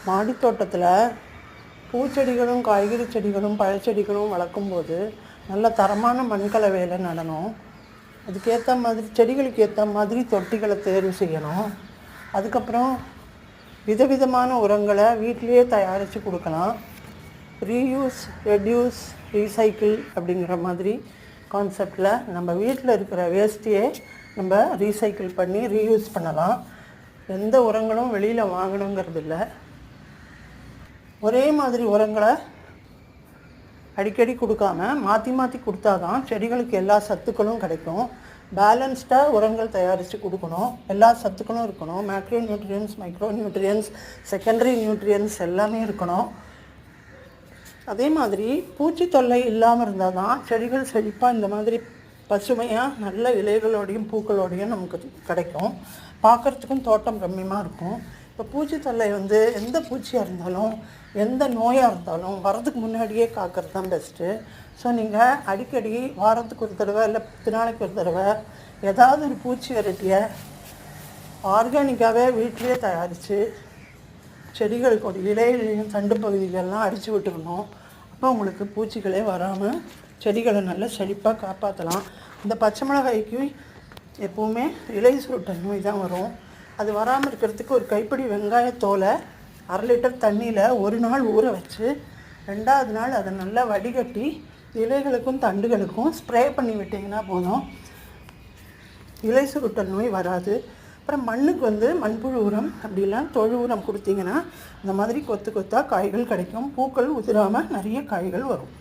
மாடி தோட்டத்தில் பூச்செடிகளும் காய்கறி செடிகளும் பழச்செடிகளும் வளர்க்கும்போது நல்ல தரமான மண்கலவையில் நடணும். அதுக்கேற்ற மாதிரி செடிகளுக்கு ஏற்ற மாதிரி தொட்டிகளை தேர்வு செய்யணும். அதுக்கப்புறம் விதவிதமான உரங்களை வீட்டிலையே தயாரித்து கொடுக்கலாம். ரீயூஸ், ரெட்யூஸ், ரீசைக்கிள் அப்படிங்கிற மாதிரி கான்செப்டில் நம்ம வீட்டில் இருக்கிற வேஸ்ட்டையே நம்ம ரீசைக்கிள் பண்ணி ரீயூஸ் பண்ணலாம். எந்த உரங்களும் வெளியில் வாங்கணுங்கிறது இல்லை. ஒரே மாதிரி உரங்களை அடிக்கடி கொடுக்காம மாற்றி மாற்றி கொடுத்தா தான் செடிகளுக்கு எல்லா சத்துக்களும் கிடைக்கும். பேலன்ஸ்டாக உரங்கள் தயாரித்து கொடுக்கணும். எல்லா சத்துக்களும் இருக்கணும். Macro nutrients, micro nutrients, secondary nutrients எல்லாமே இருக்கணும். அதே மாதிரி பூச்சி தொல்லை இல்லாமல் இருந்தால் தான் செடிகள் செழிப்பாக இந்த மாதிரி பசுமையாக நல்ல இலைகளோடையும் பூக்களோடையும் நமக்கு கிடைக்கும். பார்க்குறதுக்கும் தோட்டம் ரம்மியமாக இருக்கும். இப்போ பூச்சி தொல்லை எந்த பூச்சியாக இருந்தாலும் எந்த நோயாக இருந்தாலும் வரதுக்கு முன்னாடியே காக்கிறது தான் பெஸ்ட்டு. ஸோ நீங்கள் அடிக்கடி வாரத்துக்கு ஒரு தடவை இல்லை 10 நாளைக்கு ஒரு தடவை ஏதாவது ஒரு பூச்சி வெரைட்டியை ஆர்கானிக்காகவே வீட்டிலே தயாரித்து செடிகளுக்கு இலையிலையும் தண்டு பகுதிகளெலாம் அடித்து விட்டுக்கணும். அப்போ உங்களுக்கு பூச்சிகளே வராமல் செடிகளை நல்லா செழிப்பாக காப்பாற்றலாம். இந்த பச்சை மிளகாய்க்கு எப்போவுமே இலை சுருட்டல் நோய் தான் வரும். அது வராமல் இருக்கிறதுக்கு ஒரு கைப்பிடி வெங்காயத்தோலை 1/2 லிட்டர் தண்ணியில் ஒரு நாள் ஊற வச்சு 2வது நாள் அதை நல்லா வடிகட்டி இலைகளுக்கும் தண்டுகளுக்கும் ஸ்ப்ரே பண்ணி விட்டிங்கன்னா போதும், இலை சுருட்டல் நோய் வராது. அப்புறம் மண்ணுக்கு மண்புழு உரம் அப்படிலாம் தொழு உரம் கொடுத்தீங்கன்னா இந்த மாதிரி கொத்து கொத்தாக காய்கள் கிடைக்கும். பூக்கள் உதிராமல் நிறைய காய்கள் வரும்.